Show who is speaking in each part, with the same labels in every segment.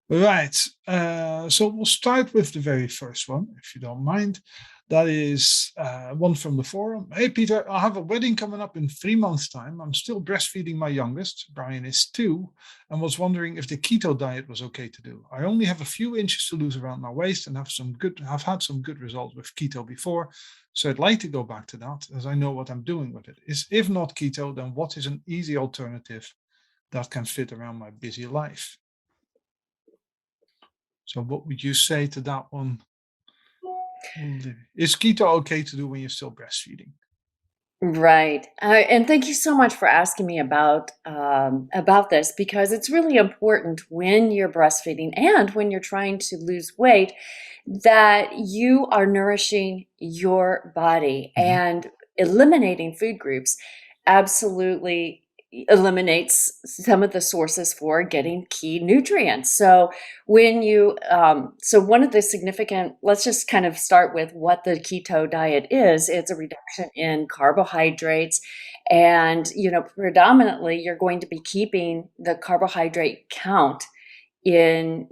Speaker 1: Right. So we'll start with the very first one, if you don't mind. That is one from the forum. Hey, Peter, I have a wedding coming up in 3 months' time. I'm still breastfeeding my youngest. Brian is 2, and was wondering if the keto diet was okay to do. I only have a few inches to lose around my waist and have had some good results with keto before. So I'd like to go back to that as I know what I'm doing with it. If not keto, then what is an easy alternative that can fit around my busy life? So what would you say to that one, Libby? Is keto okay to do when you're still breastfeeding?
Speaker 2: Right. And thank you so much for asking me about this because it's really important when you're breastfeeding and when you're trying to lose weight that you are nourishing your body
Speaker 1: Mhm.
Speaker 2: and eliminating food groups absolutely eliminates some of the sources for getting key nutrients. So so one of the significant, let's just kind of start with what the keto diet is. It's a reduction in carbohydrates. And, predominantly you're going to be keeping the carbohydrate count in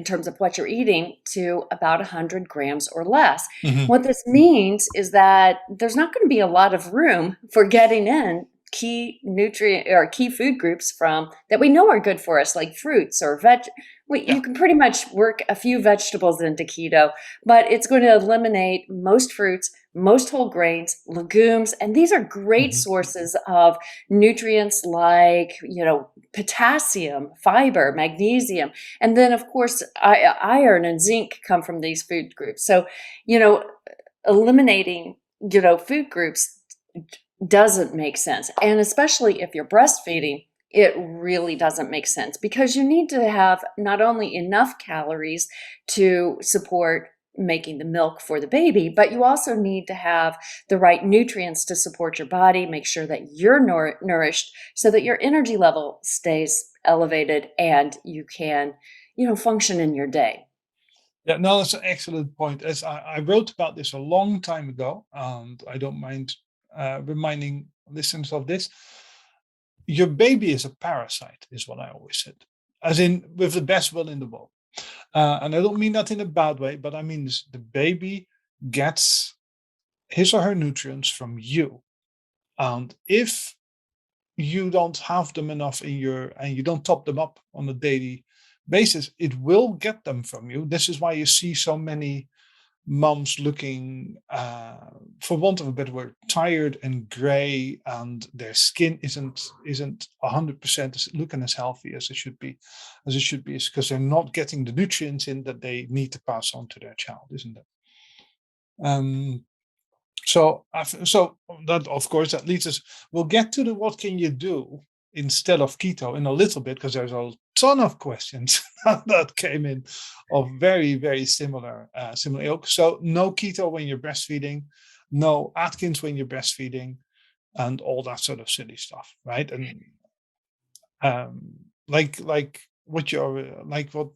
Speaker 2: terms of what you're eating to about 100 grams or less.
Speaker 1: Mhm.
Speaker 2: What this means is that there's not going to be a lot of room for getting in key nutrient or key food groups from that we know are good for us, like fruits or
Speaker 1: Yeah.
Speaker 2: you can pretty much work a few vegetables into keto, but it's going to eliminate most fruits, most whole grains, legumes, and these are great
Speaker 1: Mhm.
Speaker 2: sources of nutrients like, potassium, fiber, magnesium, and then, of course, iron and zinc come from these food groups. So, you know, eliminating, food groups doesn't make sense. And especially if you're breastfeeding, it really doesn't make sense because you need to have not only enough calories to support making the milk for the baby, but you also need to have the right nutrients to support your body, make sure that you're nourished so that your energy level stays elevated and you can, function in your day.
Speaker 1: Yeah, no, that's an excellent point. As I wrote about this a long time ago, and I don't mind reminding listeners of this. Your baby is a parasite, is what I always said, as in with the best will in the world. And I don't mean that in a bad way, but I mean the baby gets his or her nutrients from you. And if you don't have them enough in your and you don't top them up on a daily basis, it will get them from you. This is why you see so many moms looking, for want of a better word, tired and gray, and their skin isn't 100% looking as healthy as it should be, is because they're not getting the nutrients in that they need to pass on to their child, isn't it? Um, so that of course that leads us. We'll get to the what can you do instead of keto in a little bit because there's a ton of questions that came in of very similar ilk. So no keto when you're breastfeeding, no Atkins when you're breastfeeding, and all that sort of silly stuff, right? And um, like what you're like what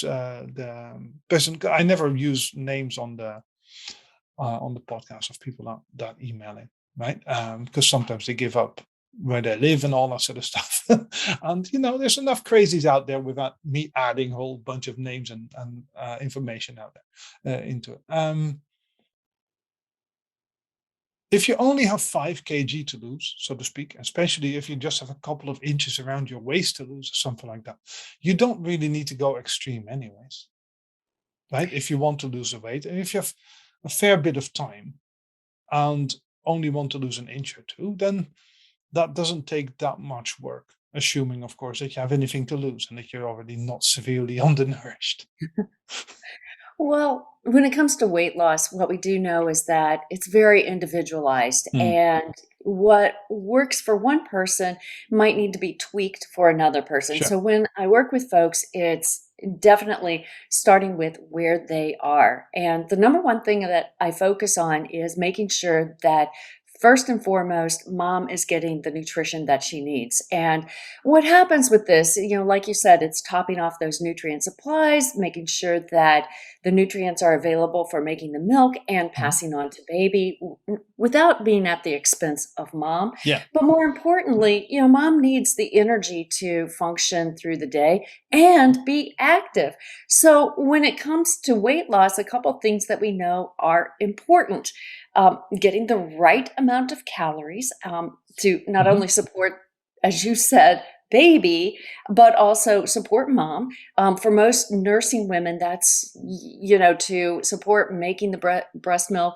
Speaker 1: the person. I never use names on the podcast of people that emailing, right? Because sometimes they give up where they live and all that sort of stuff. And there's enough crazies out there without me adding a whole bunch of names and information out there into it. If you only have 5 kg to lose, so to speak, especially if you just have a couple of inches around your waist to lose or something like that, you don't really need to go extreme anyways, right? If you want to lose the weight and if you have a fair bit of time and only want to lose an inch or two, then that doesn't take that much work, assuming, of course, that you have anything to lose and that you're already not severely undernourished.
Speaker 2: Well, when it comes to weight loss, what we do know is that it's very individualized,
Speaker 1: Mm,
Speaker 2: and what works for one person might need to be tweaked for another person.
Speaker 1: sure.
Speaker 2: So when I work with folks, it's definitely starting with where they are. And the number one thing that I focus on is making sure that first and foremost, mom is getting the nutrition that she needs. And what happens with this, like you said, it's topping off those nutrient supplies, making sure that the nutrients are available for making the milk and
Speaker 1: Mhm.
Speaker 2: passing on to baby without being at the expense of mom.
Speaker 1: Yeah.
Speaker 2: But more importantly, mom needs the energy to function through the day and be active. So when it comes to weight loss, a couple things that we know are important. Getting the right amount of calories to not
Speaker 1: Mhm.
Speaker 2: only support, as you said, baby, but also support mom. For most nursing women, that's, to support making the breast milk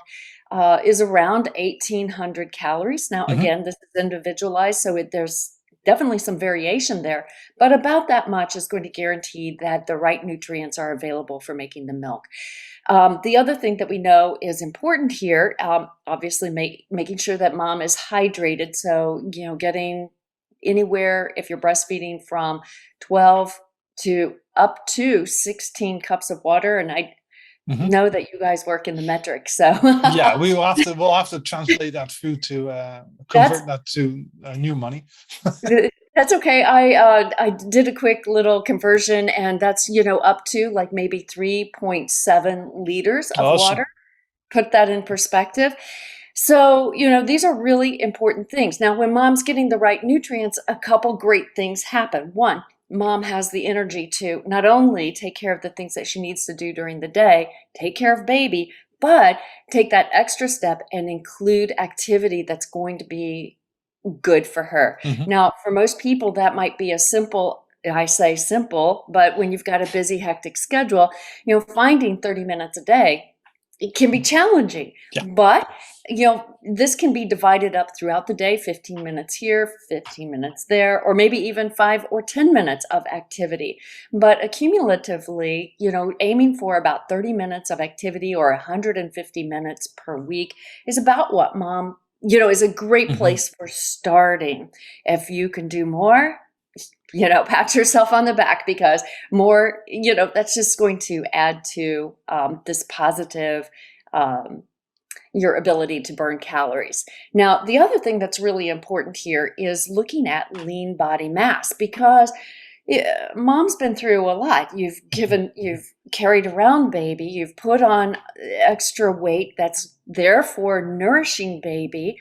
Speaker 2: is around 1,800 calories. Now,
Speaker 1: Mhm.
Speaker 2: again, this is individualized, so there's definitely some variation there, but about that much is going to guarantee that the right nutrients are available for making the milk. The other thing that we know is important here, obviously making sure that mom is hydrated. So, getting anywhere, if you're breastfeeding, from 12 to up to 16 cups of water. And I
Speaker 1: Mhm.
Speaker 2: know that you guys work in the metrics. So
Speaker 1: Yeah, we'll have to translate that through to
Speaker 2: that's
Speaker 1: convert that to new money.
Speaker 2: that's okay. I did a quick little conversion, and that's, up to like maybe 3.7 liters of water.
Speaker 1: Awesome.
Speaker 2: Put that in perspective. So, these are really important things. Now, when mom's getting the right nutrients, a couple great things happen. One, mom has the energy to not only take care of the things that she needs to do during the day, take care of baby, but take that extra step and include activity that's going to be good for her.
Speaker 1: Mhm.
Speaker 2: Now, for most people, that might be a simple, I say simple, but when you've got a busy, hectic schedule, finding 30 minutes a day, it can be challenging.
Speaker 1: Yeah.
Speaker 2: But, this can be divided up throughout the day, 15 minutes here, 15 minutes there, or maybe even 5 or 10 minutes of activity. But accumulatively, aiming for about 30 minutes of activity or 150 minutes per week is about what mom is a great
Speaker 1: Mhm.
Speaker 2: place for starting. If you can do more, pat yourself on the back, because more, that's just going to add to this positive, um, your ability to burn calories. Now, the other thing that's really important here is looking at lean body mass, because yeah, mom's been through a lot. You've carried around baby, you've put on extra weight that's there for nourishing baby,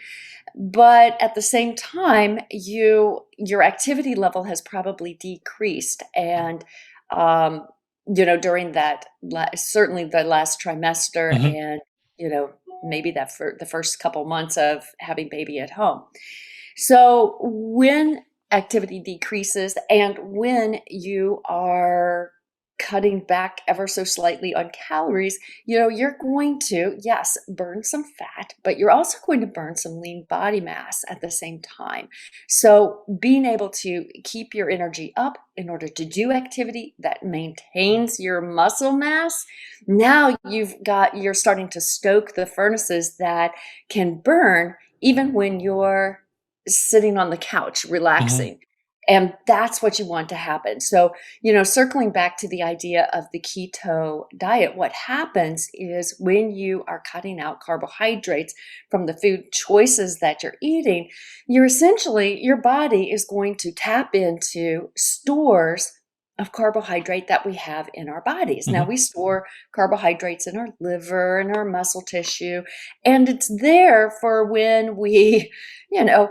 Speaker 2: but at the same time, your activity level has probably decreased, and um, during that certainly the last trimester,
Speaker 1: Mhm.
Speaker 2: and maybe that for the first couple months of having baby at home. So when activity decreases and when you are cutting back ever so slightly on calories, you're going to, yes, burn some fat, but you're also going to burn some lean body mass at the same time. So being able to keep your energy up in order to do activity that maintains your muscle mass, now you're starting to stoke the furnaces that can burn even when you're sitting on the couch
Speaker 1: Mhm.
Speaker 2: relaxing. And that's what you want to happen. So, circling back to the idea of the keto diet, what happens is when you are cutting out carbohydrates from the food choices that you're eating, your body is going to tap into stores of carbohydrate that we have in our bodies. Now,
Speaker 1: Mhm.
Speaker 2: we store carbohydrates in our liver and our muscle tissue, and it's there for when you know,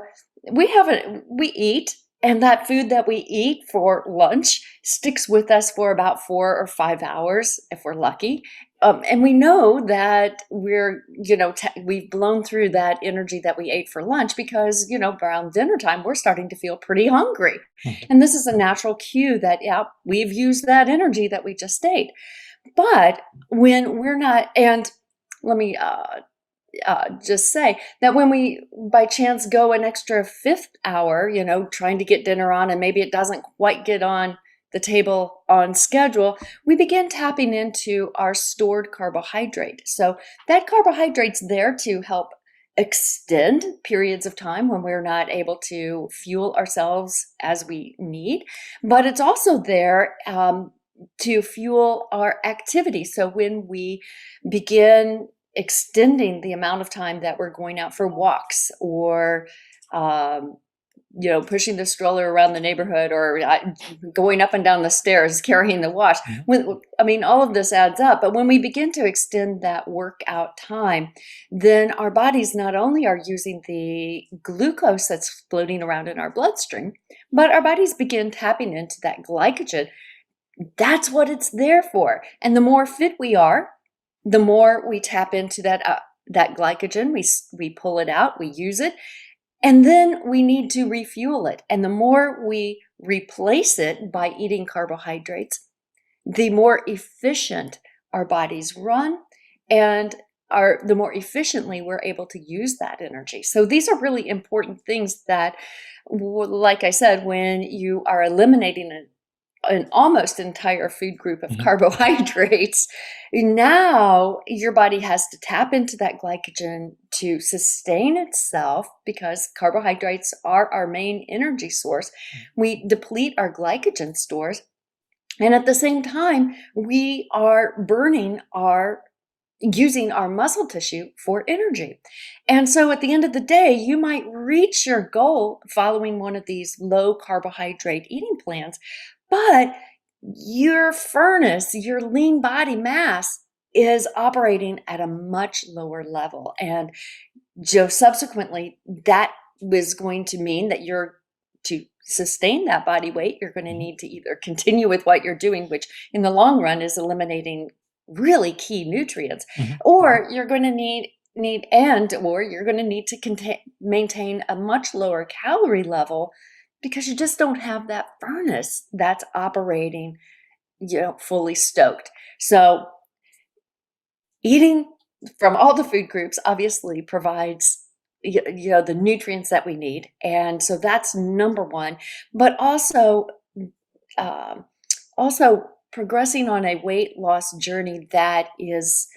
Speaker 2: we eat, and that food that we eat for lunch sticks with us for about 4 or 5 hours if we're lucky. And we know that we've blown through that energy that we ate for lunch, because, around dinner time, we're starting to feel pretty hungry.
Speaker 1: Mhm.
Speaker 2: And this is a natural cue that, yeah, we've used that energy that we just ate. But when we're not, and let me just say that when we by chance go an extra fifth hour, trying to get dinner on, and maybe it doesn't quite get on the table on schedule, we begin tapping into our stored carbohydrate. So that carbohydrate's there to help extend periods of time when we're not able to fuel ourselves as we need, but it's also there to fuel our activity. So when we begin extending the amount of time that we're going out for walks, or pushing the stroller around the neighborhood, or going up and down the stairs carrying the wash. I mean, all of this adds up. But when we begin to extend that workout time, then our bodies not only are using the glucose that's floating around in our bloodstream, but our bodies begin tapping into that glycogen. That's what it's there for. And the more fit we are, the more we tap into that glycogen. We pull it out, we use it, and then we need to refuel it. And the more we replace it by eating carbohydrates, the more efficient our bodies run, and the more efficiently we're able to use that energy. So these are really important things that, like I said, when you are eliminating an almost entire food group of carbohydrates, now your body has to tap into that glycogen to sustain itself, because carbohydrates are our main energy source. We deplete our glycogen stores, and at the same time, we are using our muscle tissue for energy. And so at the end of the day, you might reach your goal following one of these low carbohydrate eating plans, but your furnace, your lean body mass, is operating at a much lower level. And subsequently, that was going to mean that to sustain that body weight, you're going to need to either continue with what you're doing, which in the long run is eliminating really key nutrients, or you're going to need to maintain a much lower calorie level, because you just don't have that furnace that's operating, fully stoked. So eating from all the food groups obviously provides the nutrients that we need, and so that's number one. But also progressing on a weight loss journey that is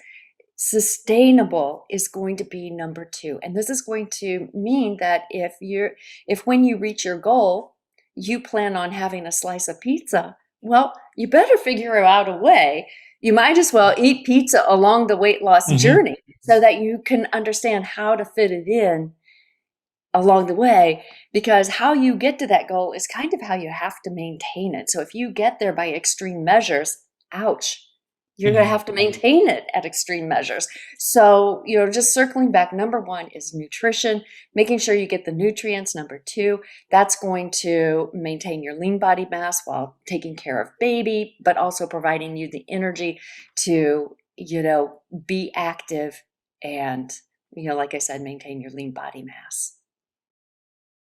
Speaker 2: sustainable is going to be number two. And this is going to mean that if when you reach your goal, you plan on having a slice of pizza, well, you better figure out a way. You might as well eat pizza along the weight loss journey, so that you can understand how to fit it in along the way, because how you get to that goal is kind of how you have to maintain it. So if you get there by extreme measures, ouch, you're going to have to maintain it at extreme measures. So, just circling back, number one is nutrition, making sure you get the nutrients. Number two, that's going to maintain your lean body mass while taking care of baby, but also providing you the energy to, be active and, like I said, maintain your lean body mass.